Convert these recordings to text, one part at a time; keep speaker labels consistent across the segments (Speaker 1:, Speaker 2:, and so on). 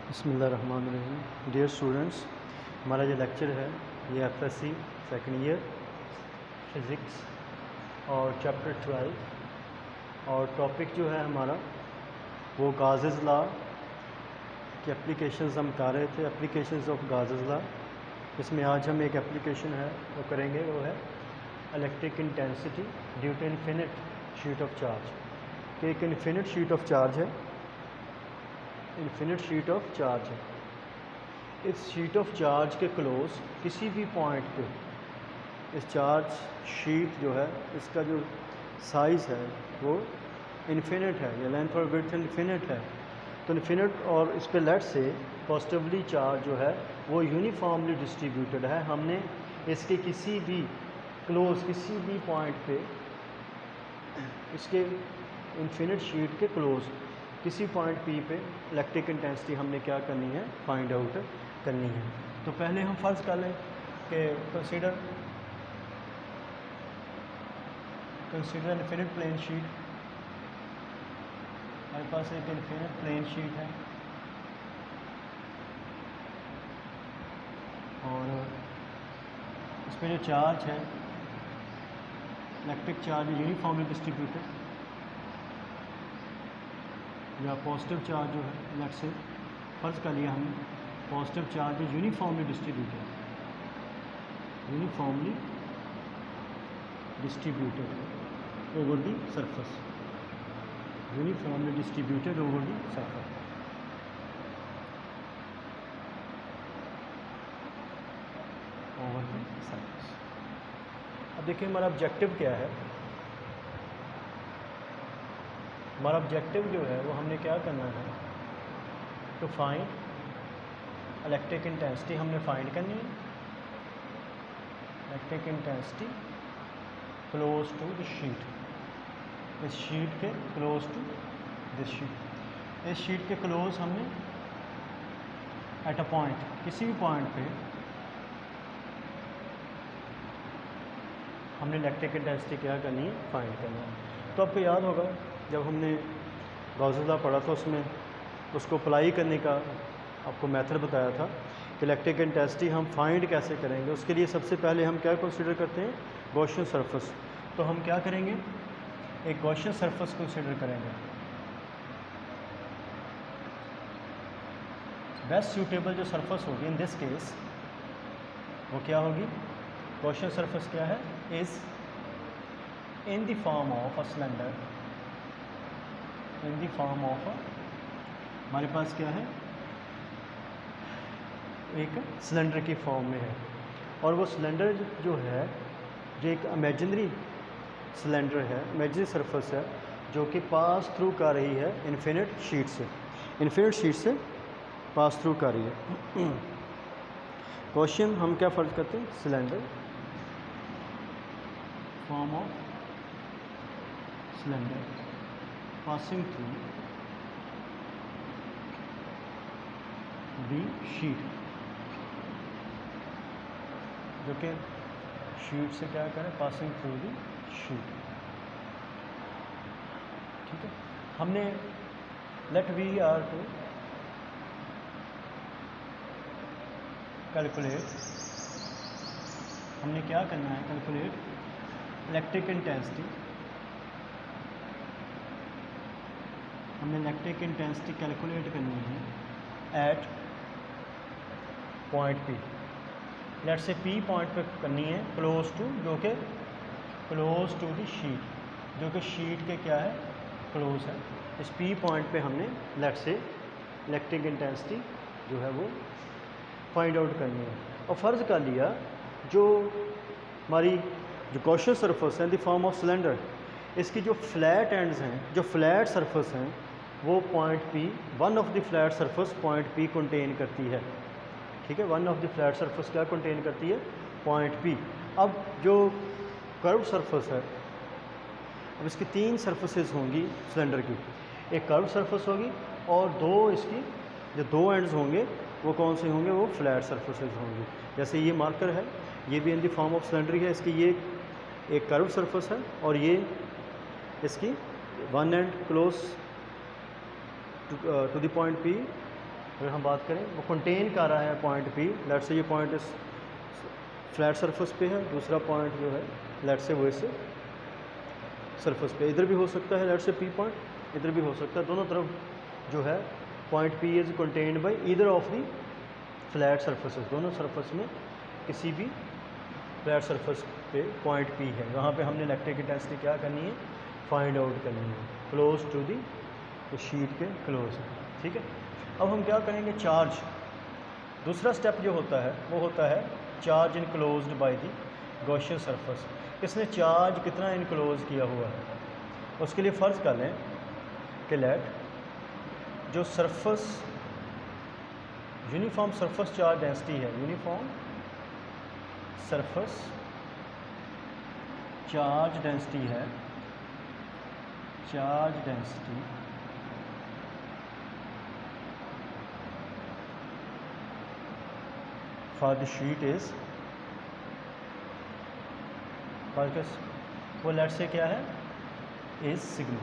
Speaker 1: बिस्मिल्लाहिर्रहमानिर्रहीम। Dear students, हमारा ये लेक्चर है ये एफएससी सेकंड ईयर फ़िज़िक्स और चैप्टर 12 और टॉपिक जो है हमारा वो गाज़ेस लॉ की एप्लीकेशंस हम कर रहे थे, एप्लीकेशंस ऑफ गाज़ेस लॉ। इसमें आज हम एक एप्लीकेशन है वो करेंगे, वो है electric intensity due to infinite sheet of charge. कि एक इन्फिनिट शीट ऑफ चार्ज है, इन्फिनिट शीट ऑफ चार्ज है। इस शीट ऑफ चार्ज के क्लोज किसी भी पॉइंट पे इस चार्ज शीट जो है इसका जो साइज़ है वो इन्फिनिट है, या लेंथ और विड्थ इन्फिनिट है। तो इन्फिनिट और इस पे लेट से पॉजिटिवली चार्ज जो है वो यूनिफॉर्मली डिस्ट्रीब्यूटेड है। हमने इसके किसी भी क्लोज किसी भी पॉइंट पे इसके इन्फिनिट शीट के क्लोज किसी पॉइंट पी पे इलेक्ट्रिक इंटेंसिटी हमने क्या करनी है, फाइंड आउट करनी है। तो पहले हम फर्ज कर लें कि कंसीडर इन्फिनिट प्लेन शीट। हमारे पास एक इन्फिनिट प्लेन शीट है और इस पर जो चार्ज है इलेक्ट्रिक चार्ज यूनिफॉर्मली डिस्ट्रीब्यूटेड, या पॉजिटिव चार्ज जो है लेट से फर्ज कर लिया हमने positive charge is uniformly distributed over the surface, uniformly distributed over the surface. अब देखिए हमारा ऑब्जेक्टिव क्या है। हमारा ऑब्जेक्टिव जो है वो हमने क्या करना है, टू फाइंड इलेक्ट्रिक इंटेंसिटी हमने फाइंड करनी है। Electric intensity close to the sheet, इस शीट के क्लोज टू दिस शीट। इस शीट के क्लोज हमने एट अ पॉइंट किसी भी पॉइंट पे हमने इलेक्ट्रिक इंटेंसिटी क्या करनी है, फाइंड करनी है। तो आपको याद होगा जब हमने गॉसेस लॉ पढ़ा था उसमें उसको अप्लाई करने का आपको मेथड बताया था कि इलेक्ट्रिक इंटेंसिटी हम फाइंड कैसे करेंगे। उसके लिए सबसे पहले हम क्या कंसीडर करते हैं, गॉसियन सरफेस। तो हम क्या करेंगे, एक गॉसियन सरफेस कंसीडर करेंगे। बेस्ट सूटेबल जो सरफेस होगी इन दिस केस वो क्या होगी, गॉसियन सरफेस क्या है, is in the form of a cylinder, in the form of हमारे पास क्या है, एक सिलेंडर की फॉर्म में है। और वो सिलेंडर जो है जो एक इमेजिनरी सिलेंडर है, इमेजिनरी सरफेस है जो कि पास थ्रू कर रही है इन्फिनिट शीट से, इन्फिनिट शीट से पास थ्रू कर रही है। क्वेश्चन हम क्या फर्ज करते हैं, cylinder form of cylinder passing through the sheet, जो कि शीट से क्या करें, पासिंग थ्रू दी शीट। ठीक है, हमने let we are to calculate, हमने क्या करना है, कैलकुलेट इलेक्ट्रिक इंटेंसिटी। हमने इलेक्ट्रिक इंटेंसिटी कैलकुलेट करनी है at point P, let's say P point पे करनी है क्लोज टू, जो कि क्लोज टू द शीट, जो कि शीट के क्या है, क्लोज है। इस पी पॉइंट पे हमने लेट से इलेक्ट्रिक इंटेंसिटी जो है वो फाइंड आउट करनी है। और फ़र्ज़ कर लिया जो हमारी जो गॉसियन सरफेस है इन द फॉर्म ऑफ सिलेंडर, इसकी जो फ्लैट एंड्स हैं, जो फ्लैट सरफेस हैं वो point P, one of the flat surface point P contain करती है। ठीक है, one of the flat surface क्या कंटेन करती है, पॉइंट पी। अब जो कर्व सरफेस है, अब इसकी तीन सरफेसेस होंगी सिलेंडर की, एक कर्व सरफेस होगी और दो इसकी जो दो एंड्स होंगे वो कौन से होंगे, वो फ्लैट सरफेसेस होंगी। जैसे ये मार्कर है, ये भी इन द फॉर्म ऑफ सिलेंडर है, इसकी ये एक कर्व सरफेस है और ये इसकी one end close to the point P अगर हम बात करें वो कंटेन कर रहा है पॉइंट पी, लेट से ये पॉइंट इस फ्लैट सरफेस पे है, दूसरा पॉइंट जो है लेट से वो इस सरफेस पे, इधर भी हो सकता है लेट से पी पॉइंट, इधर भी हो सकता है, दोनों तरफ जो है point P is contained by either of the flat surfaces, दोनों सरफेस में किसी भी फ्लैट सरफेस पे पॉइंट पी है, वहाँ पे हमने इलेक्ट्रिक इंटेंसिटी क्या करनी है, फाइंड आउट करनी है, क्लोज टू दी शीट के क्लोज है, ठीक है। अब हम क्या करेंगे, चार्ज, दूसरा स्टेप जो होता है वो होता है charge enclosed by the Gaussian surface, इसने चार्ज कितना इनक्लोज किया हुआ है, उसके लिए फ़र्ज़ कर लें कि लेट जो surface uniform surface charge density है, यूनिफॉर्म सरफेस चार्ज डेंसिटी है, charge density for the sheet is, वो लेट से क्या है, इज़ सिग्मा,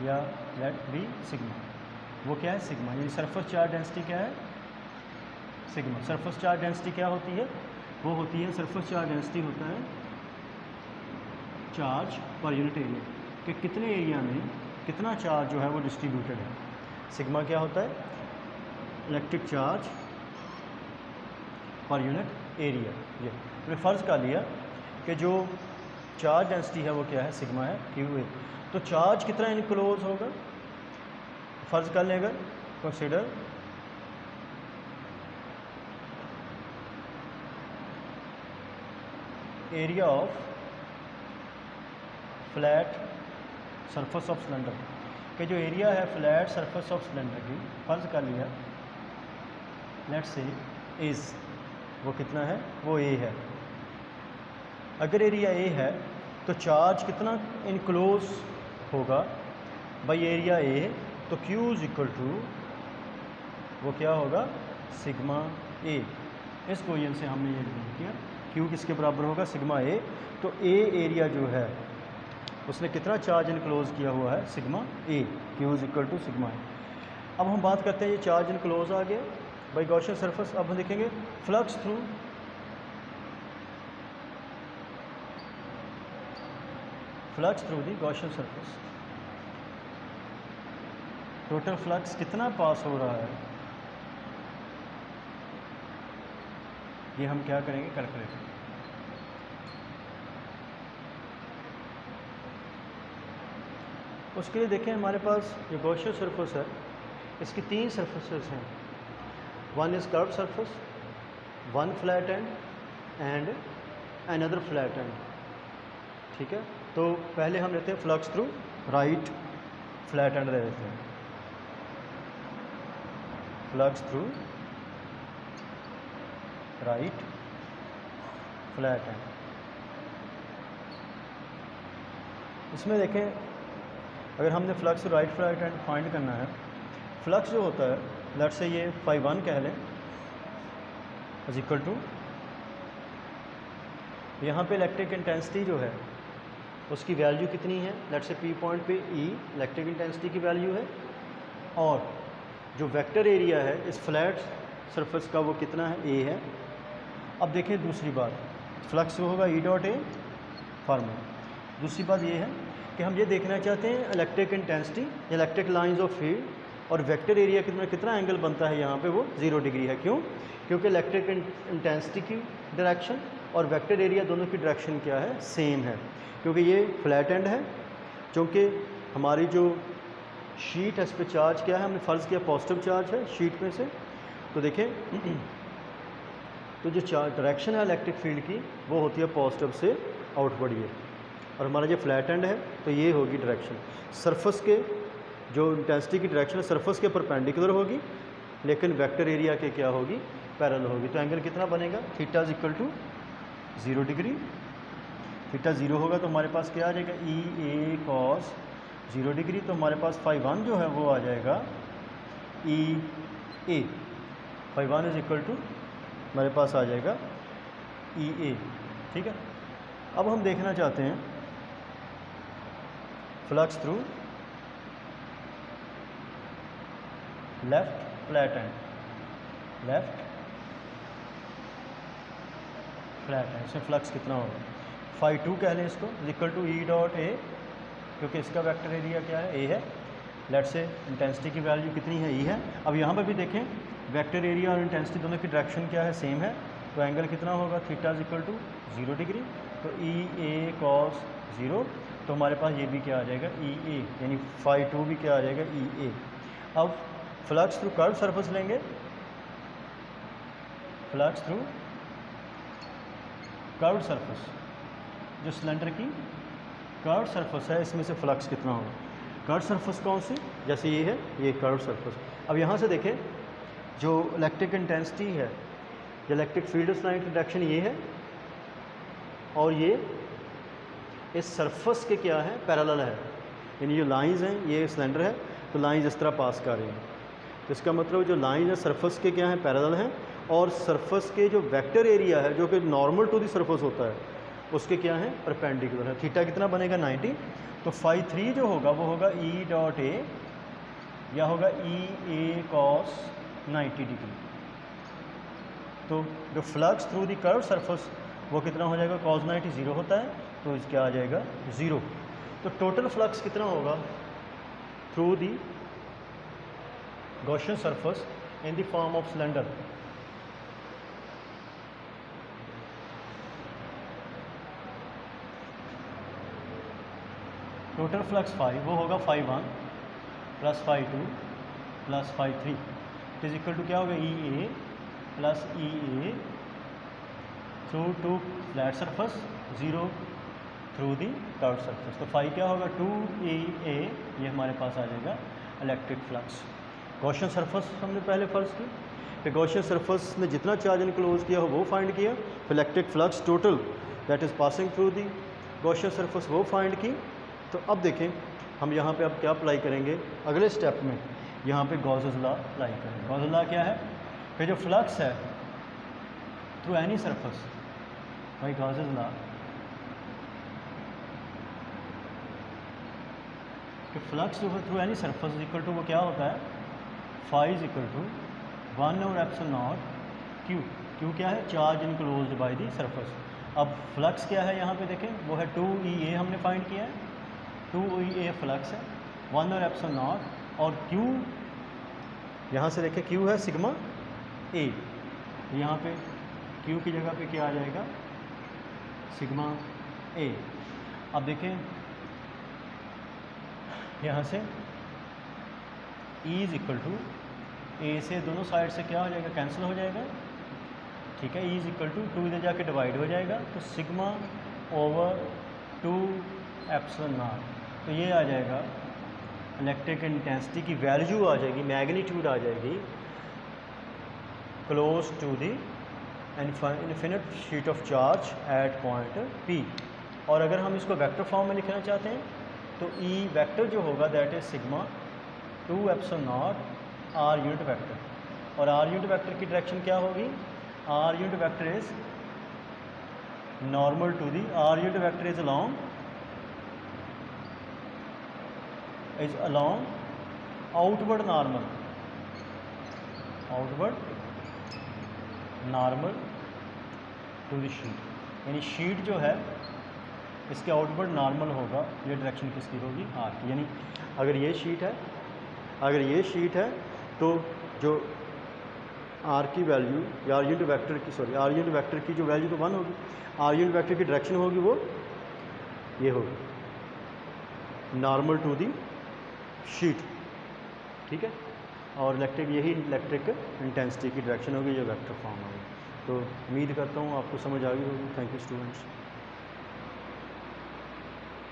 Speaker 1: या लेट बी सिग्मा, वो क्या है सिग्मा, यानी सरफेस चार्ज डेंसिटी क्या है सिग्मा। सरफेस चार्ज डेंसिटी क्या होती है, वो होती है सरफेस चार्ज डेंसिटी होता है चार्ज पर यूनिट एरिया, कि कितने एरिया में कितना चार्ज जो है वो डिस्ट्रीब्यूटेड है। सिग्मा क्या होता है, electric charge per unit area. ये मैंने फ़र्ज़ कर लिया कि जो चार्ज डेंसिटी है वो क्या है सिग्मा है, क्यू ए, तो चार्ज कितना इनक्लोज होगा, फ़र्ज़ कर लें अगर consider area of flat surface of cylinder, कि जो एरिया है फ्लैट सरफेस ऑफ सिलेंडर की, फ़र्ज़ कर लिया लेट से इज़, वो कितना है, वो ए है। अगर एरिया ए है तो चार्ज कितना इनक्लोज होगा बाई एरिया ए, तो Q इज़ इक्वल टू वो क्या होगा सिग्मा ए। इस क्वेश्चन से हमने ये ढूंढ किया Q किसके बराबर होगा सिग्मा ए, तो ए एरिया जो है उसने कितना चार्ज इनक्लोज किया हुआ है sigma A, Q is equal to sigma A. अब हम बात करते हैं ये चार्ज इनक्लोज आ गया बाई गॉसियन सरफेस। अब हम देखेंगे flux through the Gaussian surface, total flux कितना पास हो रहा है, ये हम क्या करेंगे कैलकुलेट। उसके लिए देखें हमारे पास ये गॉसियन सरफेस है, इसकी 3 सरफेसेस हैं, one is curve surface, one flat and and another flat and, ठीक है। तो पहले हम लेते हैं flux through right flat and ले लेते हैं, flux through right flat end. इसमें देखें अगर हमने flux right flat and find करना है, फ्लक्स जो होता है लेट से ये φ1 कह लें इज इक्वल टू, यहाँ पे इलेक्ट्रिक इंटेंसिटी जो है उसकी वैल्यू कितनी है, लेट से पी पॉइंट पे ई इलेक्ट्रिक इंटेंसिटी की वैल्यू है, और जो वेक्टर एरिया है इस फ्लैट सरफेस का वो कितना है ए है। अब देखें दूसरी बात, फ्लक्स होगा ई डॉट ए फार्मूला। दूसरी बात ये है कि हम ये देखना चाहते हैं electric intensity, electric lines of field और वेक्टर एरिया कितना एंगल बनता है यहाँ पे, वो 0 डिग्री है। क्यों? क्योंकि इलेक्ट्रिक इंटेंसिटी की डायरेक्शन और वेक्टर एरिया दोनों की डायरेक्शन क्या है, सेम है, क्योंकि ये फ्लैट एंड है। क्योंकि हमारी जो शीट है इस पर चार्ज क्या है, हमने फ़र्ज़ किया पॉजिटिव चार्ज है शीट में से, तो देखें तो जो चार्ज डायरेक्शन है इलेक्ट्रिक फील्ड की वो होती है पॉजिटिव से आउटवर्ड ये, और हमारा जो फ्लैट एंड है तो ये होगी डायरेक्शन सरफेस के, जो इंटेंसिटी की डायरेक्शन है सरफेस के परपेंडिकुलर होगी, लेकिन वेक्टर एरिया के क्या होगी, पैरेलल होगी। तो एंगल कितना बनेगा, theta is equal to 0 degree. Theta 0 होगा तो हमारे पास क्या आ जाएगा, ई ए कॉस 0 डिग्री। तो हमारे पास φ1 जो है वो आ जाएगा ई ए, φ1 इज इक्वल टू हमारे पास आ जाएगा ई ए, ठीक है। अब हम देखना चाहते हैं flux through left flat end, left flat end, इसमें फ्लक्स कितना होगा, फाई 2 कह लें इसको, equal to E dot A, क्योंकि इसका वेक्टर एरिया क्या है, ए है। लेट से इंटेंसिटी की वैल्यू कितनी है, ई है। अब यहाँ पर भी देखें वेक्टर एरिया और इंटेंसिटी दोनों की डायरेक्शन क्या है, सेम है, तो एंगल कितना होगा, theta is equal to 0 degree, तो ई ए कॉस 0, तो हमारे पास ये भी क्या आ जाएगा, ई ए, यानी फाई 2 भी क्या आ जाएगा, ई ए। अब फ्लक्स थ्रू कर्व सरफेस लेंगे, फ्लक्स थ्रू कर्व सरफेस, जो सिलेंडर की कर्व सरफेस है, इसमें से फ्लक्स कितना होगा, कर्व सरफेस कौन सी, जैसे ये है, ये कर्व सरफेस। अब यहाँ से देखें जो इलेक्ट्रिक इंटेंसिटी है, जो इलेक्ट्रिक फील्ड लाइन की डायरेक्शन ये है, और ये इस सरफेस के क्या है, पैरेलल है, यानी जो लाइंस हैं, ये सिलेंडर है, तो लाइंस इस तरह पास कर रही हैं, तो इसका मतलब जो लाइन है सरफेस के क्या हैं, पैरेलल हैं, और सरफेस के जो वेक्टर एरिया है जो कि नॉर्मल टू द सरफेस होता है, उसके क्या है, परपेंडिकुलर है। थीटा कितना बनेगा, 90, तो फाई 3 जो होगा वो होगा ई डॉट ए, या होगा ई ए कॉस 90 डिग्री। तो जो flux through the curve surface वो कितना हो जाएगा, कॉस 90 0 होता है, तो क्या आ जाएगा, 0। तो टोटल फ्लक्स कितना होगा through the Gaussian surface in the form of cylinder, total flux phi वो होगा phi 1 plus phi 2 plus phi 3 is equal to क्या होगा, E A plus E A through two flat surface, 0 through the curve surface. तो phi क्या होगा, 2 ई ए, ये हमारे पास आ जाएगा इलेक्ट्रिक फ्लक्स। गॉसियन सरफेस हमने पहले फर्ज की, फिर गॉसियन सरफेस में जितना चार्ज इनक्लोज किया हो वो फाइंड किया, फिर electric flux total that is passing through the Gaussian surface वो फाइंड की। तो अब देखें हम यहाँ पे अब क्या अप्लाई करेंगे, अगले स्टेप में यहाँ पे गॉसेस लॉ अप्लाई करेंगे। गॉसेस लॉ क्या है, कि जो फ्लक्स है थ्रू एनी सरफेस, भाई गॉसेस लॉ कि फ्लक्स जो है through any surface equal to वो क्या होता है, phi is equal to 1 over epsilon naught Q. Q क्या है, charge enclosed by the surface. अब फ्लक्स क्या है यहाँ पे देखें, वो है 2 ई ए हमने फाइंड किया है, 2 ई ए फ्लक्स है, 1 ओवर एप्सिलॉन नॉट, और क्यू यहाँ से देखें क्यू है सिग्मा ए, यहाँ पे क्यू की जगह पे क्या आ जाएगा, सिग्मा ए। अब देखें यहाँ से E इज इक्वल टू ए से दोनों साइड से क्या हो जाएगा, कैंसिल हो जाएगा, ठीक है। E इज इक्वल टू 2 इधर जाके डिवाइड हो जाएगा, तो सिग्मा ओवर 2 एप्सिलॉन नॉट, तो ये आ जाएगा इलेक्ट्रिक इंटेंसिटी की वैल्यू आ जाएगी, मैग्नीट्यूड आ जाएगी close to the infinite sheet of charge at point P। और अगर हम इसको वेक्टर फॉर्म में लिखना चाहते हैं तो E वेक्टर जो होगा that is sigma 2 epsilon naught R unit vector, और आर यूनिट वेक्टर की डायरेक्शन क्या होगी, R unit vector is normal to the, R unit vector is along outward normal to the sheet, यानी sheet जो है इसके आउटवर्ड नॉर्मल होगा, ये डायरेक्शन किसकी होगी, आर की। यानी अगर ये शीट है तो जो आर की वैल्यू या आर यूनिट वेक्टर की, सॉरी आर यूनिट वेक्टर की जो वैल्यू तो 1 होगी, आर यूनिट वेक्टर की डायरेक्शन होगी वो ये होगी, नॉर्मल टू दी शीट, ठीक है। और यही इलेक्ट्रिक इंटेंसिटी की डायरेक्शन होगी, जो वेक्टर फॉर्म होगी। तो उम्मीद करता हूँ आपको समझ आ गई होगी। Thank you students.